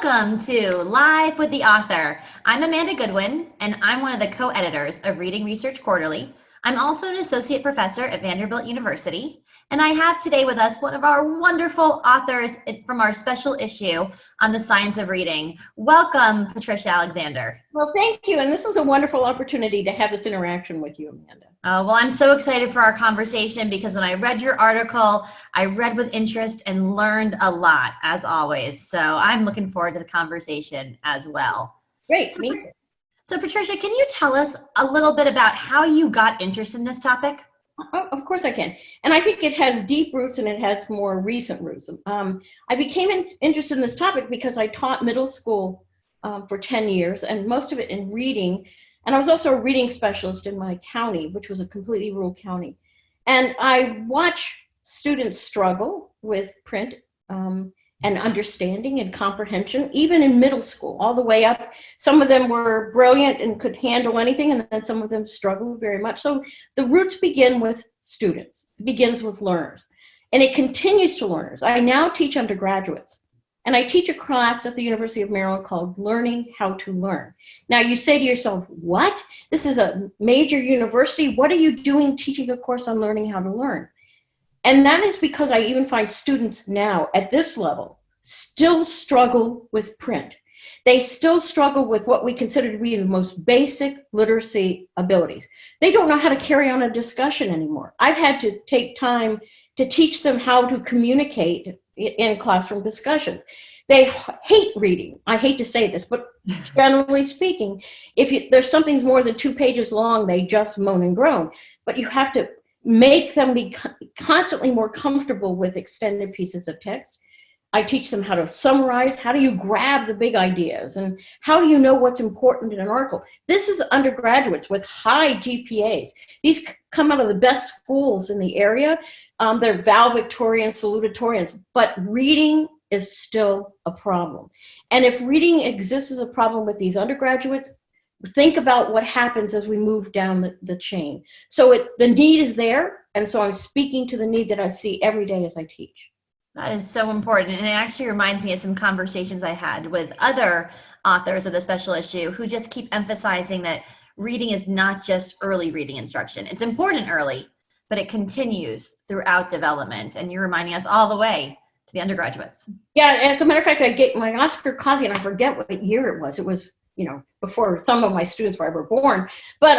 Welcome to Live with the Author. I'm Amanda Goodwin, and I'm one of the co-editors of Reading Research Quarterly. I'm also an associate professor at Vanderbilt University, and I have today with us one of our wonderful authors from our special issue on the science of reading. Welcome, Patricia Alexander. Well, thank you, and this is a wonderful opportunity to have this interaction with you, Amanda. Well, I'm so excited for our conversation because when I read your article, I read with interest and learned a lot, as always. So I'm looking forward to the conversation as well. Great, so, me too. So Patricia, can you tell us a little bit about how you got interested in this topic? Oh, of course I can. And I think it has deep roots and it has more recent roots. I became interested in this topic because I taught middle school for 10 years, and most of it in reading. And I was also a reading specialist in my county, which was a completely rural county. And I watched students struggle with print and understanding and comprehension, even in middle school, all the way up. Some of them were brilliant and could handle anything, and then some of them struggled very much. So the roots begin with students. It begins with learners. And it continues to learners. I now teach undergraduates. And I teach a class at the University of Maryland called Learning How to Learn. Now you say to yourself, what? This is a major university. What are you doing teaching a course on learning how to learn? And that is because I even find students now at this level still struggle with print. They still struggle with what we consider to be the most basic literacy abilities. They don't know how to carry on a discussion anymore. I've had to take time to teach them how to communicate in classroom discussions. They hate reading. I hate to say this, but generally speaking, if there's something more than 2 pages long, they just moan and groan. But you have to make them be constantly more comfortable with extended pieces of text. I teach them how to summarize. How do you grab the big ideas? And how do you know what's important in an article? This is undergraduates with high GPAs. These come out of the best schools in the area. They're valedictorians, salutatorians, but reading is still a problem. And if reading exists as a problem with these undergraduates, think about what happens as we move down the chain. So the need is there, and so I'm speaking to the need that I see every day as I teach. That is so important. And it actually reminds me of some conversations I had with other authors of the special issue who just keep emphasizing that reading is not just early reading instruction. It's important early, but it continues throughout development. And you're reminding us all the way to the undergraduates. Yeah, and as a matter of fact, I get my Oscar Kazi, and I forget what year it was. It was, before some of my students were ever born. But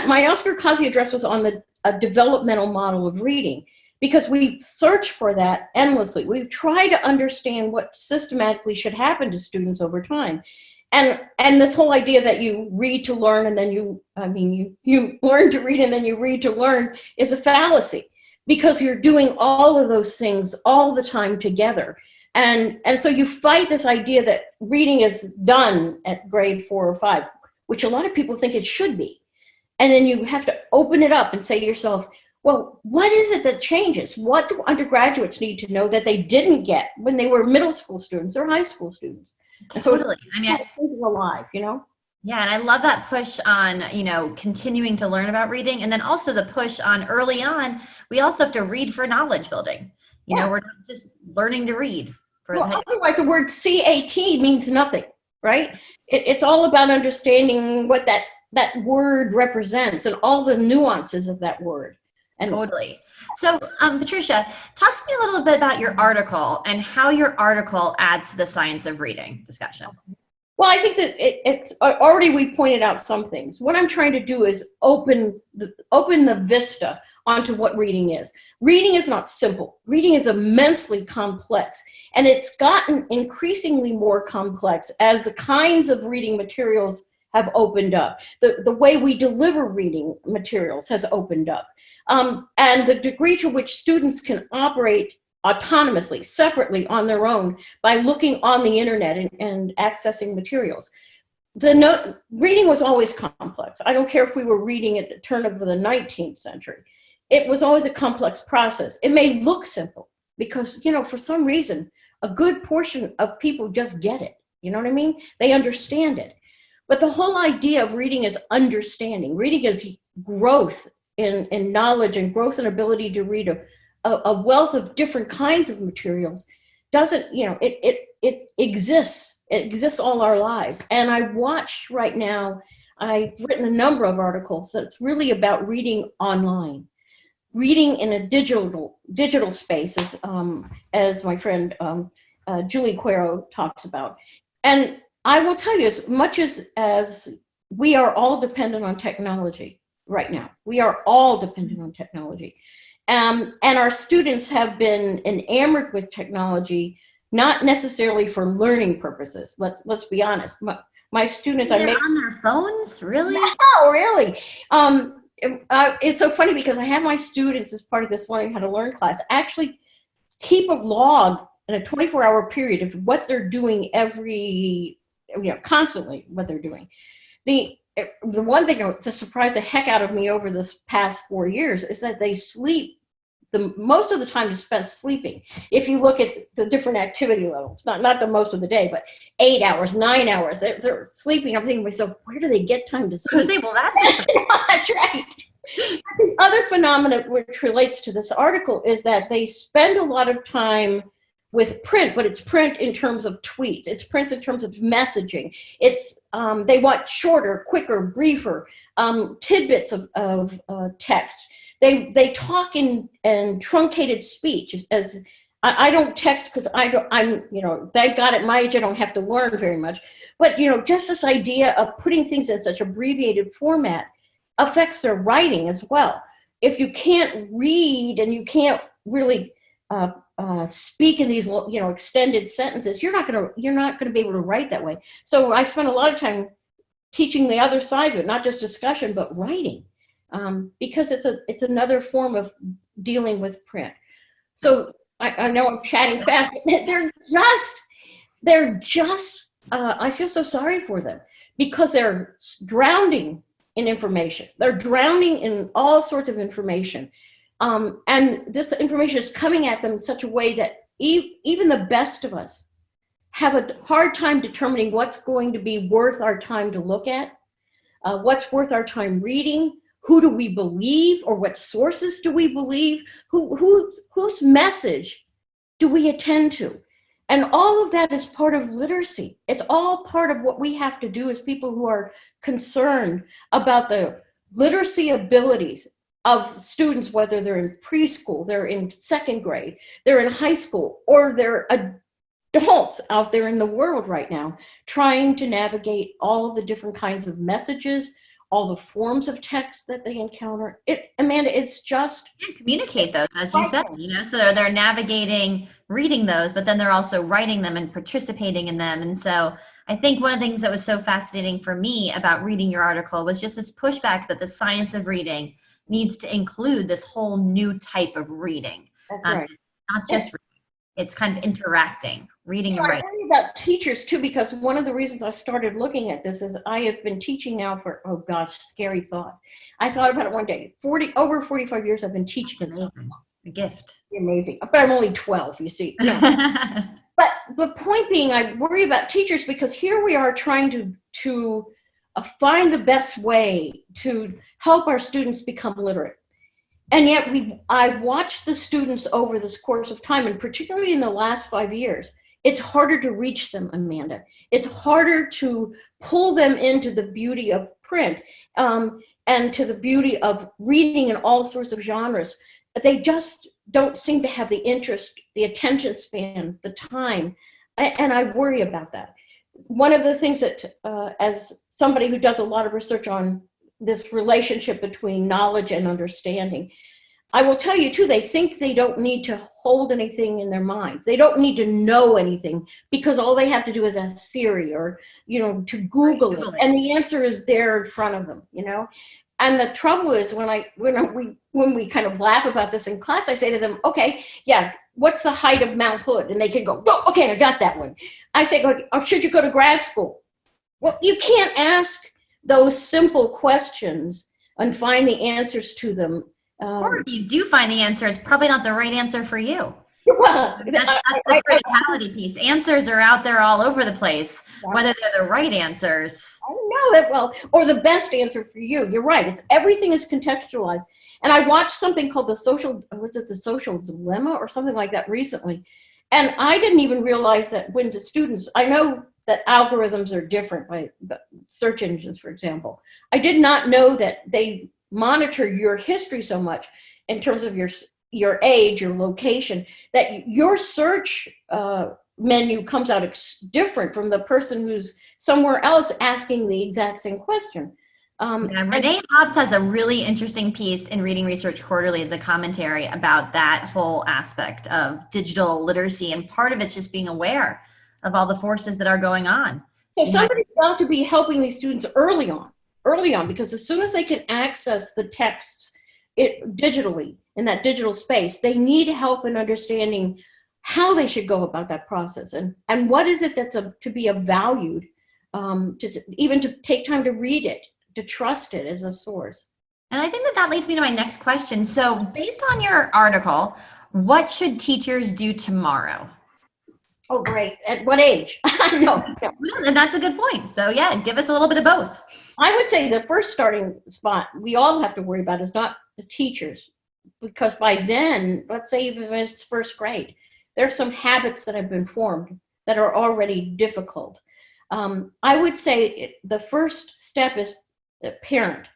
my Oscar Kazi address was on a developmental model of reading, because we search for that endlessly. We've tried to understand what systematically should happen to students over time. And this whole idea that you read to learn and then you learn to read and then you read to learn is a fallacy, because you're doing all of those things all the time together. And so you fight this idea that reading is done at grade 4 or 5, which a lot of people think it should be. And then you have to open it up and say to yourself, well, what is it that changes? What do undergraduates need to know that they didn't get when they were middle school students or high school students? Totally. I mean, it's alive, Yeah, and I love that push on, continuing to learn about reading, and then also the push on early on, we also have to read for knowledge building. We're not just learning to read. Otherwise the word CAT means nothing, right? It's all about understanding what that word represents and all the nuances of that word. Totally. So, Patricia, talk to me a little bit about your article and how your article adds to the science of reading discussion. Well, I think that it's already, we pointed out some things. What I'm trying to do is open the vista onto what reading is. Reading is not simple. Reading is immensely complex, and it's gotten increasingly more complex as the kinds of reading materials have opened up. The way we deliver reading materials has opened up. And the degree to which students can operate autonomously, separately on their own by looking on the internet and accessing materials. Reading was always complex. I don't care if we were reading at the turn of the 19th century. It was always a complex process. It may look simple because, for some reason, a good portion of people just get it. You know what I mean? They understand it. But the whole idea of reading is understanding. Reading is growth in knowledge and growth and ability to read a wealth of different kinds of materials. It exists It exists all our lives. And I watch right now, I've written a number of articles that's really about reading online, reading in a digital space, as my friend Julie Quero talks about. And I will tell you, as much as we are all dependent on technology right now, we are all dependent on technology. And our students have been enamored with technology, not necessarily for learning purposes. Let's be honest. My students, They're on their phones, really? No, really. It's so funny because I have my students, as part of this Learning How to Learn class, actually keep a log in a 24-hour period of what they're doing constantly what they're doing. The one thing that surprised the heck out of me over this past 4 years is that they sleep. Most of the time is spent sleeping. If you look at the different activity levels, not the most of the day, but 8 hours, 9 hours, they're sleeping. I'm thinking to myself, where do they get time to sleep? Well, that's that's right. The other phenomenon which relates to this article is that they spend a lot of time with print, but it's print in terms of tweets. It's print in terms of messaging. It's they want shorter, quicker, briefer tidbits of text. They talk in truncated speech. As I don't text because I'm thank God at my age I don't have to learn very much. But just this idea of putting things in such abbreviated format affects their writing as well. If you can't read and you can't really speak in these extended sentences, you're not gonna be able to write that way. So I spent a lot of time teaching the other side of it, not just discussion but writing. Because it's another form of dealing with print. So I know I'm chatting fast, but they're just I feel so sorry for them because they're drowning in information. They're drowning in all sorts of information. And this information is coming at them in such a way that even the best of us have a hard time determining what's going to be worth our time to look at, what's worth our time reading. Who do we believe, or what sources do we believe? Whose message do we attend to? And all of that is part of literacy. It's all part of what we have to do as people who are concerned about the literacy abilities of students, whether they're in preschool, they're in second grade, they're in high school, or they're adults out there in the world right now, trying to navigate all of the different kinds of messages, all the forms of text that they encounter. Amanda, it's just communicate those, as you said, so they're navigating reading those, but then they're also writing them and participating in them. And so I think one of the things that was so fascinating for me about reading your article was just this pushback that the science of reading needs to include this whole new type of reading. That's right. Not just reading. It's kind of interacting, reading and writing. I worry about teachers too, because one of the reasons I started looking at this is I have been teaching now for, oh gosh, scary thought. I thought about it one day. Over 45 years I've been teaching. Amazing. A gift. Amazing. But I'm only 12, you see. No. But the point being, I worry about teachers because here we are trying to find the best way to help our students become literate. And yet I've watched the students over this course of time, and particularly in the last 5 years, it's harder to reach them, Amanda. It's harder to pull them into the beauty of print and to the beauty of reading in all sorts of genres. They just don't seem to have the interest, the attention span, the time, and I worry about that. One of the things that, as somebody who does a lot of research on this relationship between knowledge and understanding, I will tell you too, they think they don't need to hold anything in their minds. They don't need to know anything because all they have to do is ask Siri or, to Google it. And the answer is there in front of them, And the trouble is when we kind of laugh about this in class, I say to them, okay, yeah, what's the height of Mount Hood? And they can go, oh, okay, I got that one. I say, or should you go to grad school? Well, you can't ask those simple questions and find the answers to them. Or if you do find the answer, it's probably not the right answer for you. Well, that's the criticality piece. Answers are out there all over the place, whether they're the right answers. I know that well, or the best answer for you. You're right. Everything is contextualized. And I watched something called the social dilemma or something like that recently. And I didn't even realize that when the students, I know that algorithms are different by search engines, for example. I did not know that they monitor your history so much in terms of your age, your location, that your search menu comes out different from the person who's somewhere else asking the exact same question. Renee Hobbs has a really interesting piece in Reading Research Quarterly as a commentary about that whole aspect of digital literacy. And part of it's just being aware of all the forces that are going on. So somebody's got to be helping these students early on, because as soon as they can access the texts digitally in that digital space, they need help in understanding how they should go about that process and what is it that's to be of value, even to take time to read it, to trust it as a source. And I think that leads me to my next question. So based on your article, what should teachers do tomorrow? Oh, great. At what age? No. And that's a good point. So yeah, give us a little bit of both. I would say the first starting spot we all have to worry about is not the teachers, because by then, let's say even if it's first grade, there's some habits that have been formed that are already difficult. I would say the first step is the parent.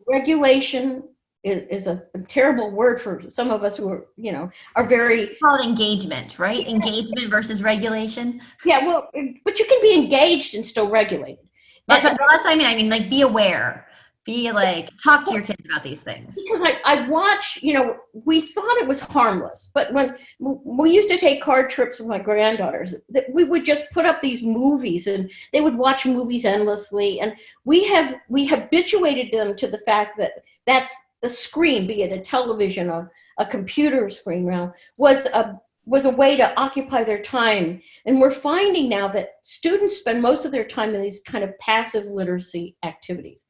Regulation is a terrible word for some of us who are very... Call it engagement, right? Engagement versus regulation. Yeah, well, but you can be engaged and still regulated. That's what I mean. I mean, like, be aware. Be like, talk to your kids about these things. Because I watch, we thought it was harmless, but when we used to take card trips with my granddaughters, that we would just put up these movies and they would watch movies endlessly. And we habituated them to the fact that the screen, be it a television or a computer screen now, was a way to occupy their time. And we're finding now that students spend most of their time in these kind of passive literacy activities.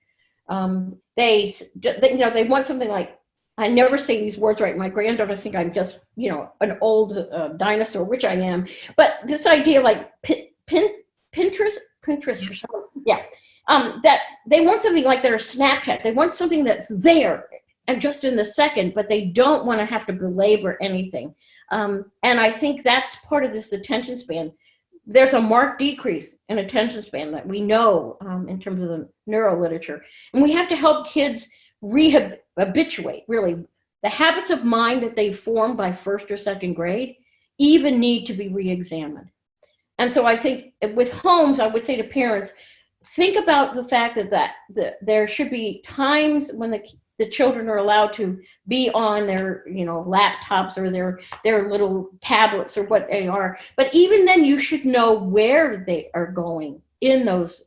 They want something like, I never say these words right. My granddaughter think I'm just, an old dinosaur, which I am. But this idea like Pinterest or something, yeah. That they want something like their Snapchat. They want something that's there and just in the second, but they don't want to have to belabor anything. And I think that's part of this attention span. There's a marked decrease in attention span that we know in terms of the neuroliterature. And we have to help kids habituate, really. The habits of mind that they form by first or second grade even need to be re-examined. And so I think with homes, I would say to parents, think about the fact that there should be times when the children are allowed to be on their, laptops or their little tablets or what they are. But even then, you should know where they are going in those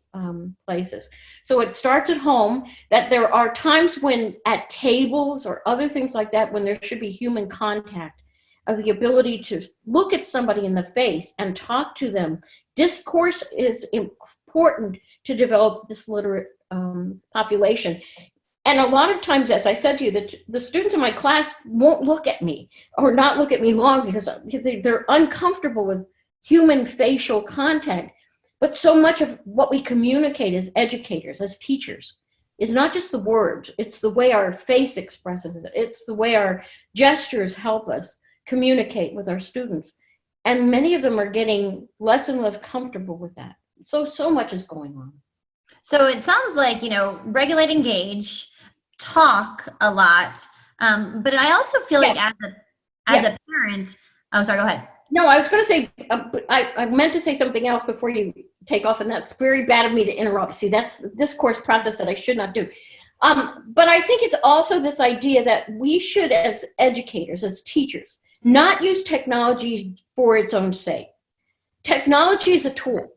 places. So it starts at home, that there are times when at tables or other things like that, when there should be human contact, of the ability to look at somebody in the face and talk to them. Discourse is important to develop this literate population. And a lot of times, as I said to you, that the students in my class won't look at me or not look at me long because they're uncomfortable with human facial contact. But so much of what we communicate as educators, as teachers, is not just the words. It's the way our face expresses it. It's the way our gestures help us communicate with our students. And many of them are getting less and less comfortable with that. So much is going on. So it sounds like, regulate, engage, talk a lot. But I also feel like as a parent, oh, sorry, go ahead. No, I was going to say, I meant to say something else before you take off, and that's very bad of me to interrupt. See, that's the discourse process that I should not do. But I think it's also this idea that we should, as educators, as teachers, not use technology for its own sake. Technology is a tool.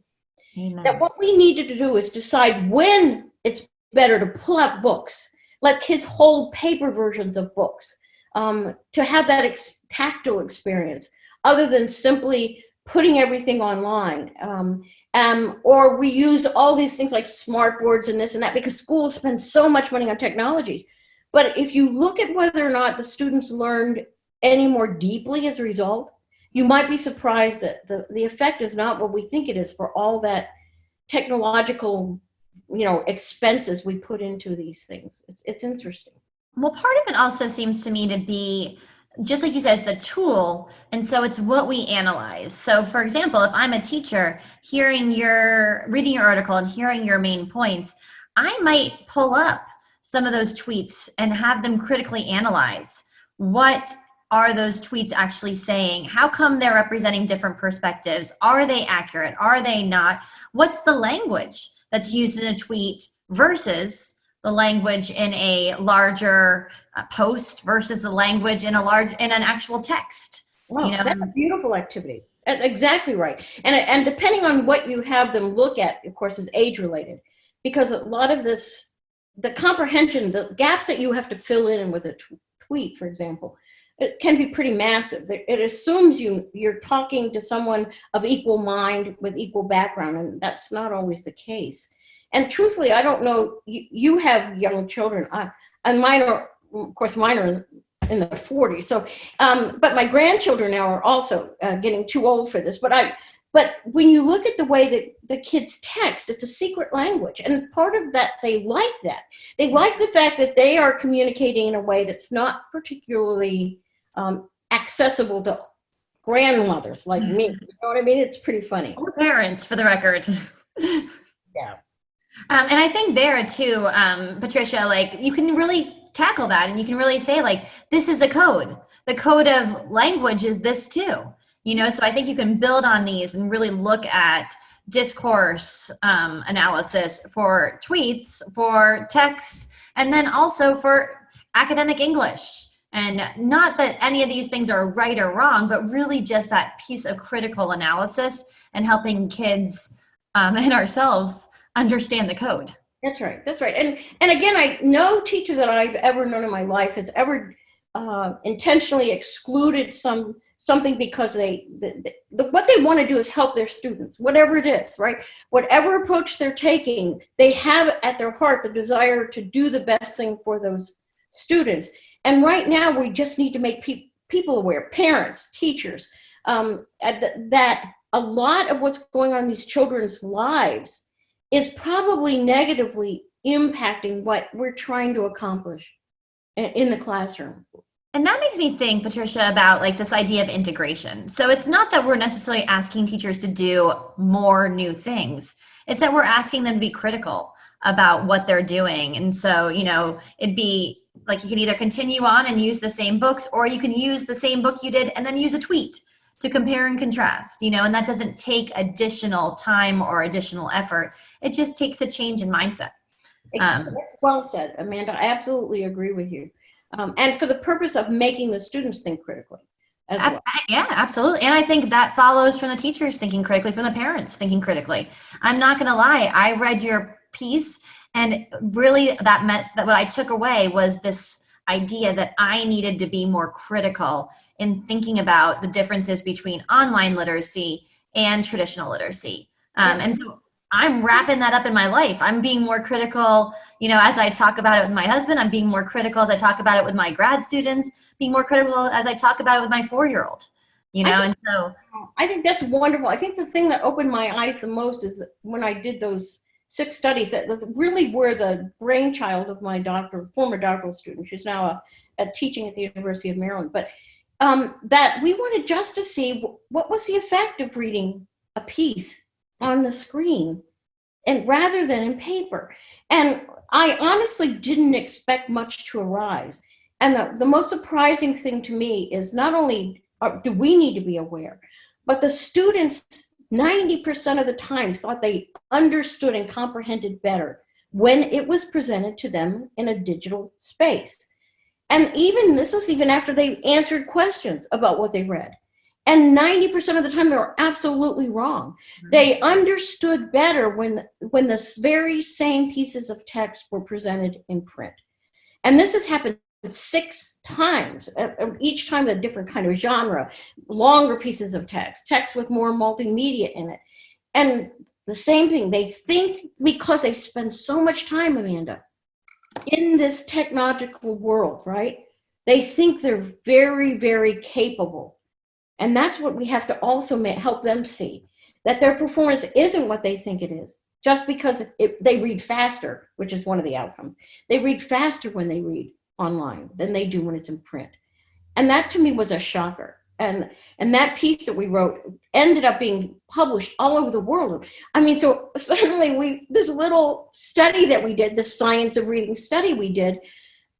Amen. That what we needed to do is decide when it's better to pull out books, let kids hold paper versions of books, to have that tactile experience, other than simply putting everything online. Or we use all these things like smart boards and this and that because schools spend so much money on technology. But if you look at whether or not the students learned any more deeply as a result, you might be surprised that the effect is not what we think it is for all that technological, expenses we put into these things. It's interesting. Well, part of it also seems to me to be just like you said, it's a tool. And so it's what we analyze. So for example, if I'm a teacher reading your article and hearing your main points, I might pull up some of those tweets and have them critically analyze. What are those tweets actually saying? How come they're representing different perspectives? Are they accurate? Are they not? What's the language that's used in a tweet versus the language in a larger post versus the language in an actual text? Wow, You know, that's a beautiful activity. Exactly right. And depending on what you have them look at, of course, is age related, because a lot of this, the comprehension, the gaps that you have to fill in with a tweet, for example, it can be pretty massive. It assumes you're talking to someone of equal mind with equal background, and that's not always the case. And truthfully, I don't know, you have young children, and mine are, of course, mine are in the 40s. So, but my grandchildren now are also getting too old for this. But when you look at the way that the kids text, it's a secret language. And part of that, they like that. They like the fact that they are communicating in a way that's not particularly accessible to grandmothers like me. You know what I mean? It's pretty funny. or parents, for the record. Yeah. And I think there too, Patricia, like you can really tackle that and you can really say like, this is a code. The code of language is this too, you know? So I think you can build on these and really look at discourse analysis for tweets, for texts, and then also for academic English. And not that any of these things are right or wrong, but really just that piece of critical analysis and helping kids and ourselves understand the code. That's right. That's right. And again, no teacher that I've ever known in my life has ever intentionally excluded something because what they want to do is help their students, whatever it is, right? Whatever approach they're taking, they have at their heart the desire to do the best thing for those students. And right now, we just need to make people aware, parents, teachers, that a lot of what's going on in these children's lives is probably negatively impacting what we're trying to accomplish in the classroom. And that makes me think, Patricia, about like this idea of integration. So it's not that we're necessarily asking teachers to do more new things. It's that we're asking them to be critical about what they're doing. And so, you know, it'd be like you can either continue on and use the same books, or you can use the same book you did and then use a tweet to compare and contrast, you know, and that doesn't take additional time or additional effort. It just takes a change in mindset. That's well said, Amanda. I absolutely agree with you. And for the purpose of making the students think critically as well. Yeah, absolutely. And I think that follows from the teachers thinking critically, from the parents thinking critically. I'm not going to lie. I read your piece, and really that meant that what I took away was this idea that I needed to be more critical in thinking about the differences between online literacy and traditional literacy. And so I'm wrapping that up in my life. I'm being more critical, you know, as I talk about it with my husband. I'm being more critical as I talk about it with my grad students, being more critical as I talk about it with my 4-year-old, you know, and so. I think that's wonderful. I think the thing that opened my eyes the most is that when I did those 6 studies that really were the brainchild of my former doctoral student. She's now teaching at the University of Maryland. But that we wanted just to see what was the effect of reading a piece on the screen, and rather than in paper. And I honestly didn't expect much to arise. And the most surprising thing to me is not only do we need to be aware, but the students 90% of the time thought they understood and comprehended better when it was presented to them in a digital space. And this is even after they answered questions about what they read. And 90% of the time they were absolutely wrong. Mm-hmm. They understood better when the very same pieces of text were presented in print. And this has happened 6 times, each time a different kind of genre, longer pieces of text with more multimedia in it. And the same thing, they think because they spend so much time, Amanda, in this technological world, right? They think they're very, very capable. And that's what we have to also help them see, that their performance isn't what they think it is, just because they read faster, which is one of the outcomes. They read faster when they read online than they do when it's in print. And that to me was a shocker. And that piece that we wrote ended up being published all over the world. I mean, so suddenly this little study that we did, the science of reading study we did,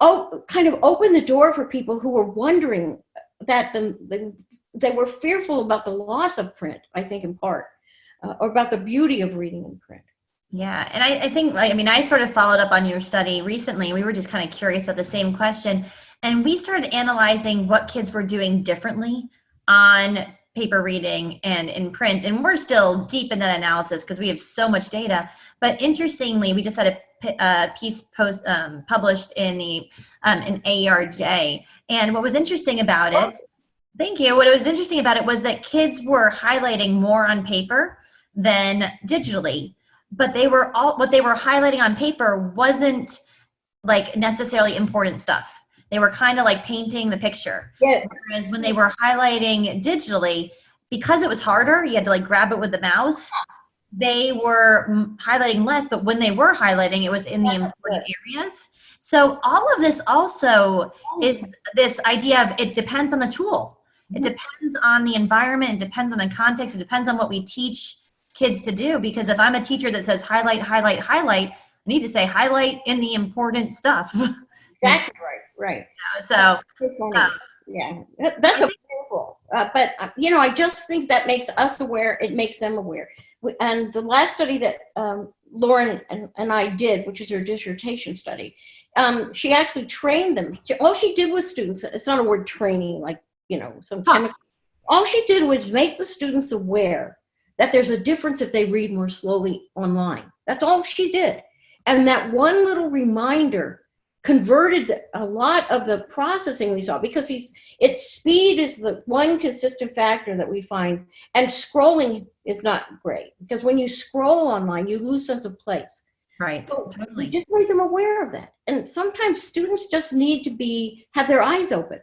kind of opened the door for people who were wondering that they were fearful about the loss of print, I think in part, or about the beauty of reading in print. Yeah, and I think, I mean, I sort of followed up on your study recently. We were just kind of curious about the same question. And we started analyzing what kids were doing differently on paper reading and in print. And we're still deep in that analysis because we have so much data. But interestingly, we just had a piece published in the in AERJ. And what was interesting about it, thank you. What was interesting about it was that kids were highlighting more on paper than digitally. But what they were highlighting on paper wasn't like necessarily important stuff. They were kind of like painting the picture. Yeah. Whereas when they were highlighting digitally, because it was harder, you had to like grab it with the mouse, they were highlighting less, but when they were highlighting, it was in the important areas. So all of this also is this idea of it depends on the tool. It depends on the environment, it depends on the context, it depends on what we teach kids to do. Because if I'm a teacher that says highlight, highlight, highlight, I need to say highlight in the important stuff. Exactly right. So yeah, that's a beautiful. But I just think that makes us aware. It makes them aware. And the last study that Lauren and I did, which is her dissertation study, she actually trained them. All she did with students, it's not a word training, like some chemical. All she did was make the students aware that there's a difference if they read more slowly online. That's all she did. And that one little reminder converted a lot of the processing we saw, because its speed is the one consistent factor that we find, and scrolling is not great, because when you scroll online, you lose sense of place. Right, so totally. We just made them aware of that. And sometimes students just need to have their eyes open.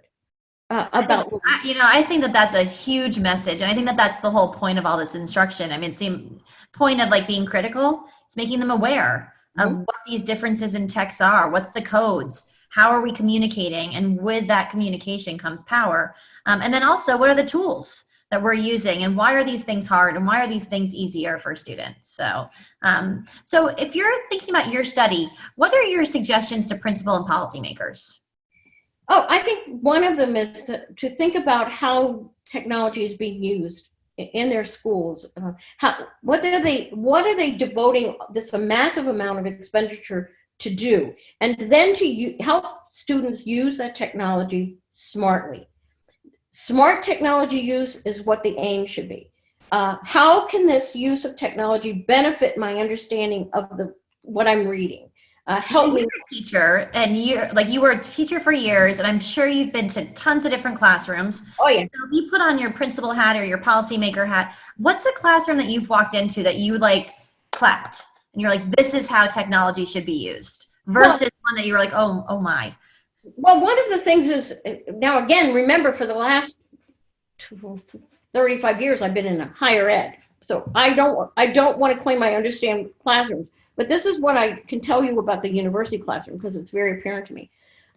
I think that that's a huge message. And I think that that's the whole point of all this instruction. I mean, it's the point of like being critical. It's making them aware of what these differences in texts are. What's the codes? How are we communicating? And with that communication comes power. And then also, what are the tools that we're using? And why are these things hard? And why are these things easier for students? So if you're thinking about your study, what are your suggestions to principal and policymakers? Oh, I think one of them is to think about how technology is being used in their schools. What are they devoting this a massive amount of expenditure to do? And then to help students use that technology smartly. Smart technology use is what the aim should be. How can this use of technology benefit my understanding of what I'm reading? Help me. You're a teacher, and you were a teacher for years, and I'm sure you've been to tons of different classrooms. Oh yeah. So if you put on your principal hat or your policymaker hat, what's a classroom that you've walked into that you like clapped and you're like, this is how technology should be used, versus one that you were like, oh my. Well, one of the things is, now again, remember, for the last 35 years I've been in higher ed, so I don't want to claim I understand classrooms. But this is what I can tell you about the university classroom, because it's very apparent to me.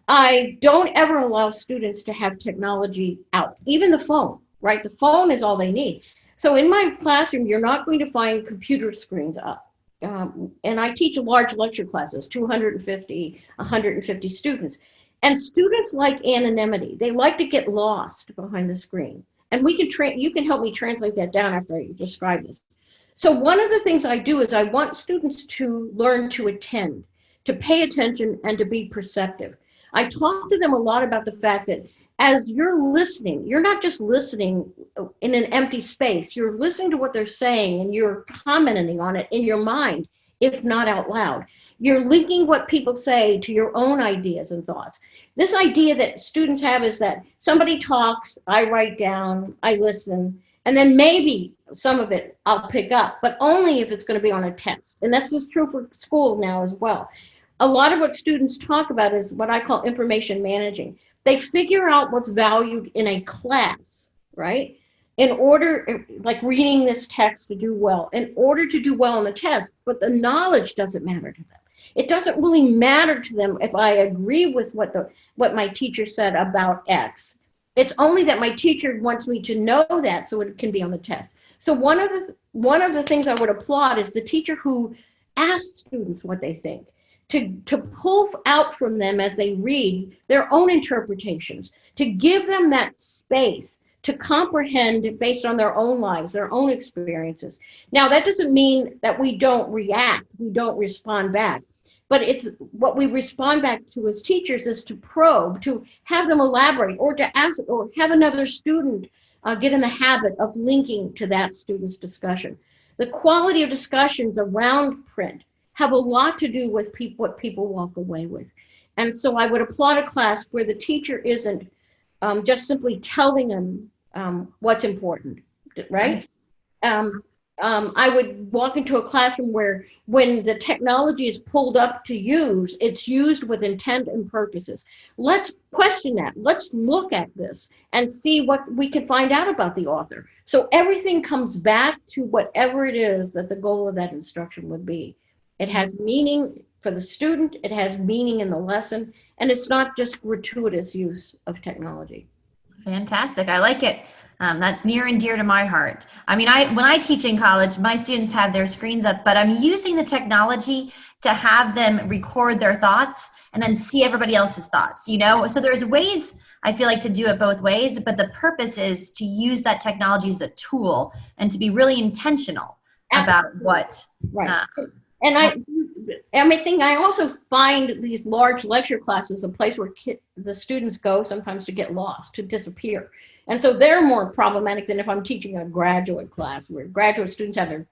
I don't ever allow students to have technology out, even the phone, right? The phone is all they need. So in my classroom, you're not going to find computer screens up. And I teach large lecture classes, 250, 150 students. And students like anonymity. They like to get lost behind the screen. And you can help me translate that down after I describe this. So one of the things I do is I want students to learn to attend, to pay attention, and to be perceptive. I talk to them a lot about the fact that as you're listening, you're not just listening in an empty space. You're listening to what they're saying, and you're commenting on it in your mind, if not out loud. You're linking what people say to your own ideas and thoughts. This idea that students have is that somebody talks, I write down, I listen, and then maybe some of it I'll pick up, but only if it's going to be on a test. And that's just true for school now as well. A lot of what students talk about is what I call information managing. They figure out what's valued in a class, right? In order, like reading this text to do well, in order to do well on the test, but the knowledge doesn't matter to them. It doesn't really matter to them if I agree with what my teacher said about X. It's only that my teacher wants me to know that so it can be on the test. So one of the things I would applaud is the teacher who asks students what they think, to pull out from them as they read their own interpretations, to give them that space to comprehend based on their own lives, their own experiences. Now, that doesn't mean that we don't react, we don't respond back. But it's what we respond back to as teachers is to probe, to have them elaborate, or to ask, or have another student get in the habit of linking to that student's discussion. The quality of discussions around print have a lot to do with what people walk away with. And so I would applaud a class where the teacher isn't just simply telling them what's important, right? I would walk into a classroom where when the technology is pulled up to use, it's used with intent and purposes. Let's question that. Let's look at this and see what we can find out about the author. So everything comes back to whatever it is that the goal of that instruction would be. It has meaning for the student, it has meaning in the lesson, and it's not just gratuitous use of technology. Fantastic. I like it. That's near and dear to my heart. I mean, when I teach in college, my students have their screens up, but I'm using the technology to have them record their thoughts and then see everybody else's thoughts, you know? So there's ways, I feel like, to do it both ways, but the purpose is to use that technology as a tool and to be really intentional about what. Right. And I also find these large lecture classes a place where the students go sometimes to get lost, to disappear. And so they're more problematic than if I'm teaching a graduate class where graduate students have their,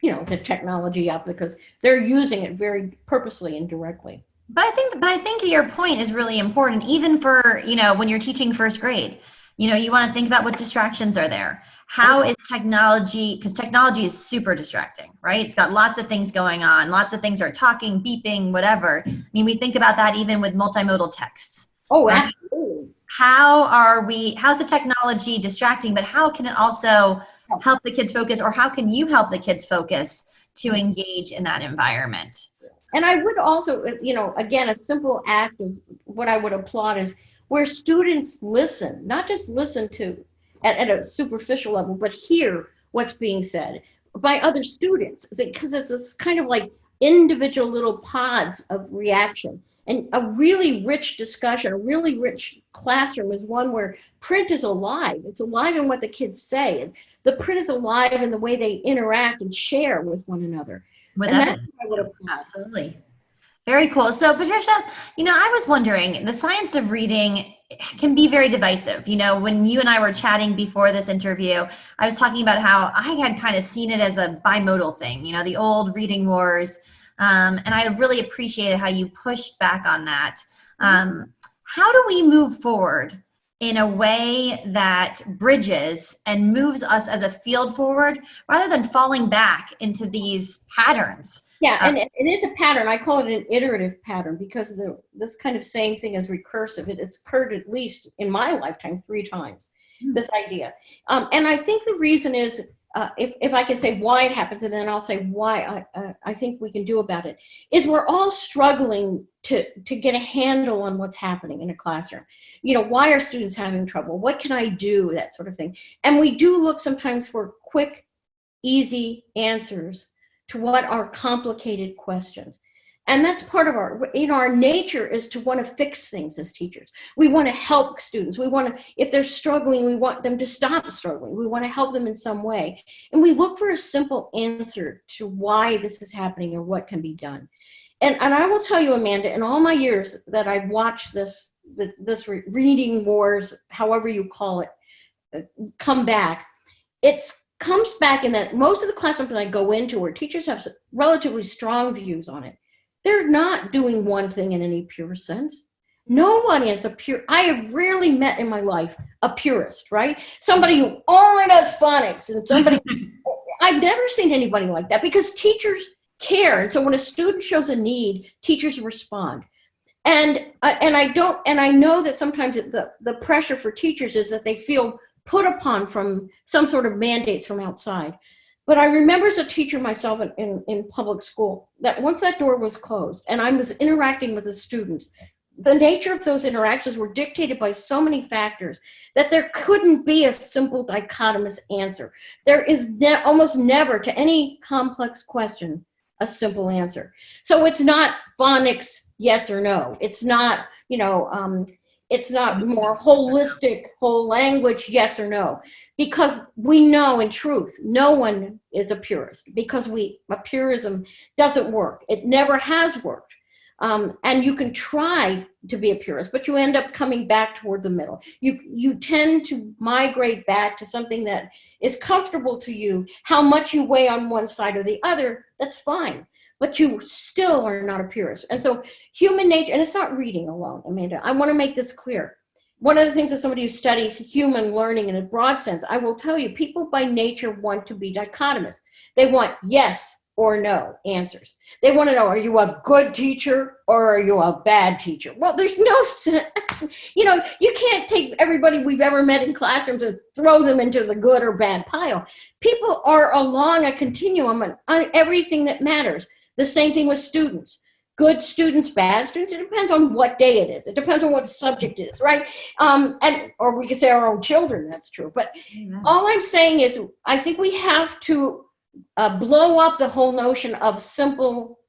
the technology up because they're using it very purposely and directly. But I think your point is really important, even for, when you're teaching first grade. You want to think about what distractions are there. How is technology, because technology is super distracting, right? It's got lots of things going on. Lots of things are talking, beeping, whatever. I mean, we think about that even with multimodal texts. Oh, right? absolutely. How's the technology distracting, but how can it also help the kids focus, or how can you help the kids focus to engage in that environment? And I would also, again, a simple act of what I would applaud is where students listen, not just listen to at a superficial level, but hear what's being said by other students, because it's kind of like individual little pods of reaction. And a really rich discussion, a really rich classroom is one where print is alive. It's alive in what the kids say. The print is alive in the way they interact and share with one another. Absolutely. Very cool. So Patricia, I was wondering, the science of reading can be very divisive. When you and I were chatting before this interview, I was talking about how I had kind of seen it as a bimodal thing, the old reading wars. And I really appreciated how you pushed back on that. How do we move forward in a way that bridges and moves us as a field forward rather than falling back into these patterns? Yeah, and it is a pattern. I call it an iterative pattern because this kind of same thing is recursive. It has occurred at least in my lifetime 3 times, this idea. And I think the reason is, if I can say why it happens, and then I'll say why I think we can do about it, is we're all struggling to get a handle on what's happening in a classroom. Why are students having trouble? What can I do? That sort of thing. And we do look sometimes for quick, easy answers to what are complicated questions. And that's part of our nature is to want to fix things as teachers. We want to help students. We want to, if they're struggling, we want them to stop struggling. We want to help them in some way. And we look for a simple answer to why this is happening or what can be done. And I will tell you, Amanda, in all my years that I've watched this reading wars, however you call it, come back, comes back in that most of the classrooms I go into where teachers have relatively strong views on it, they're not doing one thing in any pure sense. Nobody is I have rarely met in my life a purist, right? Somebody who only does phonics and somebody, I've never seen anybody like that because teachers care. And so when a student shows a need, teachers respond. And I know that sometimes the pressure for teachers is that they feel put upon from some sort of mandates from outside. But I remember as a teacher myself in public school that once that door was closed and I was interacting with the students, the nature of those interactions were dictated by so many factors that there couldn't be a simple dichotomous answer. There is almost never, to any complex question, a simple answer. So it's not phonics, yes or no. It's not, it's not more holistic, whole language, yes or no. Because we know in truth, no one is a purist, because a purism doesn't work. It never has worked. And you can try to be a purist, but you end up coming back toward the middle. You tend to migrate back to something that is comfortable to you. How much you weigh on one side or the other, that's fine. But you still are not a purist. And so human nature, and it's not reading alone, Amanda. I want to make this clear. One of the things, as somebody who studies human learning in a broad sense, I will tell you, people by nature want to be dichotomous. They want yes or no answers. They want to know, are you a good teacher or are you a bad teacher? Well, there's no, you can't take everybody we've ever met in classrooms and throw them into the good or bad pile. People are along a continuum on everything that matters. The same thing with students. Good students, bad students, it depends on what day it is. It depends on what subject it is, right? Or we could say our own children, that's true. But all I'm saying is, I think we have to blow up the whole notion of simple,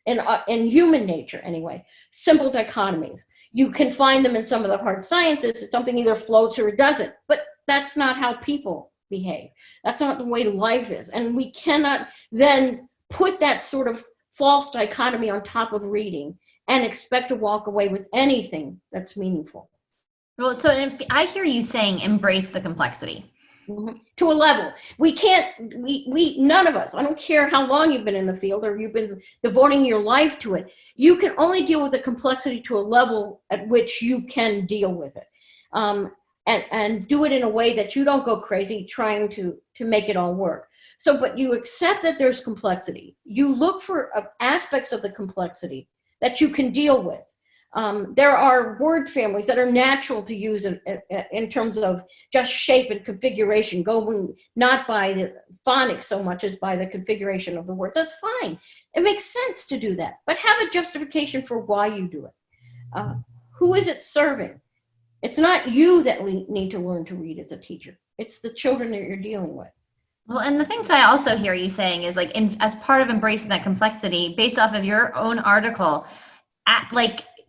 in human nature anyway, simple dichotomies. You can find them in some of the hard sciences. Something either floats or it doesn't, but that's not how people behave. That's not the way life is. And we cannot then put that sort of false dichotomy on top of reading and expect to walk away with anything that's meaningful. Well, so I hear you saying embrace the complexity. Mm-hmm. To a level. We can't, none of us, I don't care how long you've been in the field or you've been devoting your life to it, you can only deal with the complexity to a level at which you can deal with it. And do it in a way that you don't go crazy trying to make it all work. So, but you accept that there's complexity. You look for aspects of the complexity that you can deal with. There are word families that are natural to use in terms of just shape and configuration, going not by the phonics so much as by the configuration of the words. That's fine. It makes sense to do that, but have a justification for why you do it. Who is it serving? It's not you that need to learn to read as a teacher. It's the children that you're dealing with. Well, and the things I also hear you saying is like, as part of embracing that complexity, based off of your own article,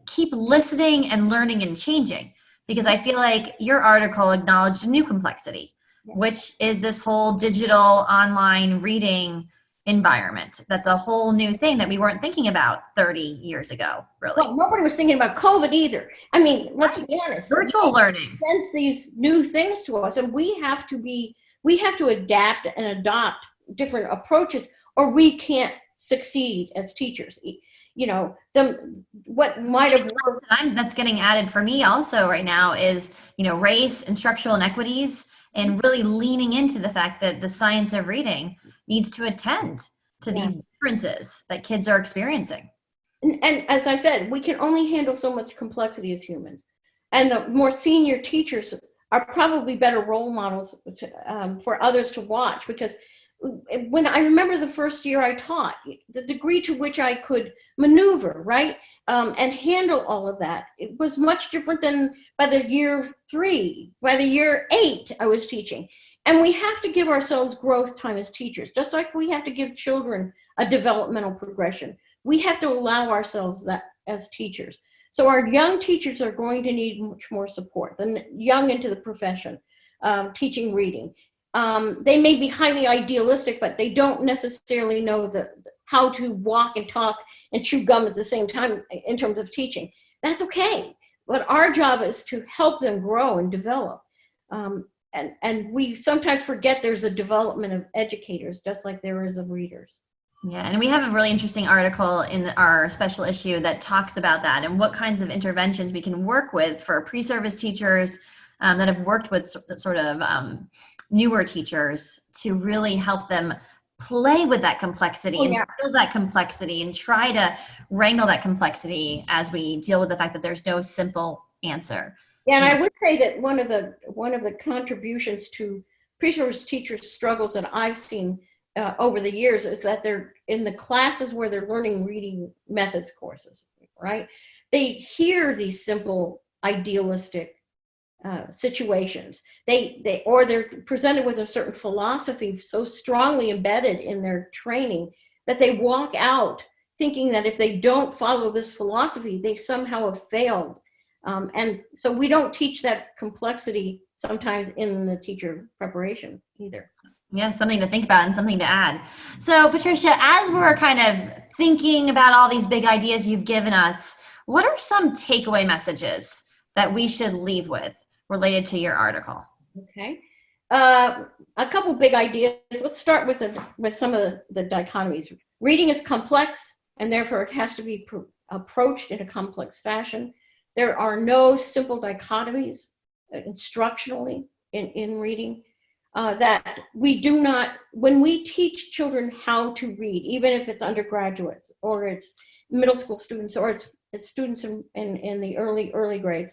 keep listening and learning and changing, because I feel like your article acknowledged a new complexity, which is this whole digital online reading environment. That's a whole new thing that we weren't thinking about 30 years ago, really. Well, nobody was thinking about COVID either. I mean, let's be honest. Virtual learning presents these new things to us, and we have to adapt and adopt different approaches, or we can't succeed as teachers. What might have worked. That's getting added for me also right now is, race and structural inequities, and really leaning into the fact that the science of reading needs to attend to these differences that kids are experiencing. And as I said, we can only handle so much complexity as humans. And the more senior teachers are probably better role models for others to watch, because when I remember the first year I taught, the degree to which I could maneuver, right, and handle all of that, it was much different than by the year 3, by the year 8 I was teaching. And we have to give ourselves growth time as teachers, just like we have to give children a developmental progression. We have to allow ourselves that as teachers. So our young teachers are going to need much more support than young into the profession, teaching reading. They may be highly idealistic, but they don't necessarily know how to walk and talk and chew gum at the same time in terms of teaching. That's okay. But our job is to help them grow and develop. And we sometimes forget there's a development of educators, just like there is of readers. Yeah, and we have a really interesting article in our special issue that talks about that and what kinds of interventions we can work with for pre-service teachers that have worked with sort of newer teachers to really help them play with that complexity and feel that complexity and try to wrangle that complexity as we deal with the fact that there's no simple answer. Yeah, and I would say that one of the contributions to pre-service teachers' struggles that I've seen over the years is that they're in the classes where they're learning reading methods courses, right? They hear these simple, idealistic situations. They're presented with a certain philosophy so strongly embedded in their training that they walk out thinking that if they don't follow this philosophy, they somehow have failed. And so we don't teach that complexity sometimes in the teacher preparation either. Yeah, something to think about and something to add. So, Patricia, as we're kind of thinking about all these big ideas you've given us, what are some takeaway messages that we should leave with related to your article? Okay. A couple big ideas. Let's start with some of the dichotomies. Reading is complex, and therefore it has to be approached in a complex fashion. There are no simple dichotomies instructionally in reading. That we do not, when we teach children how to read, even if it's undergraduates or it's middle school students or it's students in the early grades,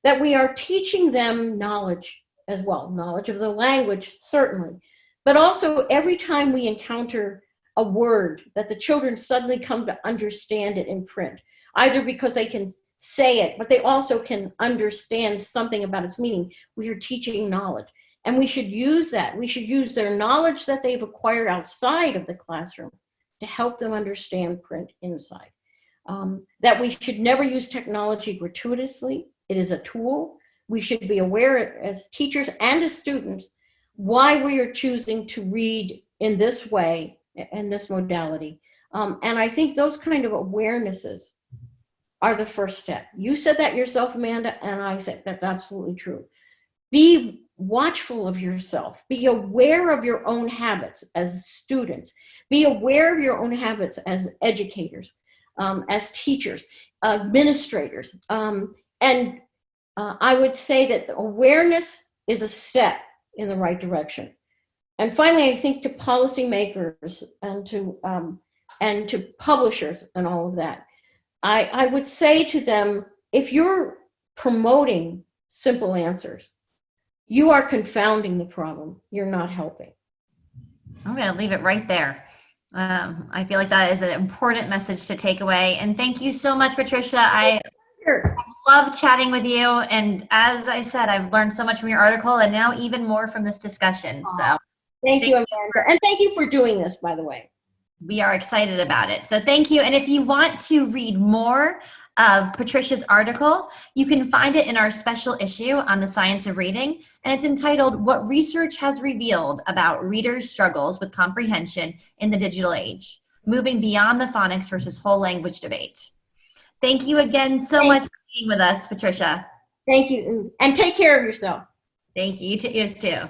that we are teaching them knowledge as well, knowledge of the language, certainly, but also every time we encounter a word that the children suddenly come to understand it in print, either because they can say it, but they also can understand something about its meaning, we are teaching knowledge. And we should use that. We should use their knowledge that they've acquired outside of the classroom to help them understand print inside. That we should never use technology gratuitously. It is a tool. We should be aware as teachers and as students why we are choosing to read in this way, in this modality. And I think those kind of awarenesses are the first step. You said that yourself, Amanda, and I said that's absolutely true. Be watchful of yourself. Be aware of your own habits as students. Be aware of your own habits as educators, as teachers, administrators. And I would say that awareness is a step in the right direction. And finally, I think to policymakers and to publishers and all of that, I would say to them, if you're promoting simple answers, you are confounding the problem. You're not helping. I'm going to leave it right there. I feel like that is an important message to take away. And thank you so much, Patricia. I love chatting with you. And as I said, I've learned so much from your article and now even more from this discussion. So thank you, Amanda. And thank you for doing this, by the way. We are excited about it. So thank you. And if you want to read more of Patricia's article, you can find it in our special issue on the science of reading. And it's entitled, What Research Has Revealed About Readers' Struggles with Comprehension in the Digital Age, Moving Beyond the Phonics versus Whole Language Debate. Thank you again so much for being with us, Patricia. Thank you. And take care of yourself. Thank you. You too.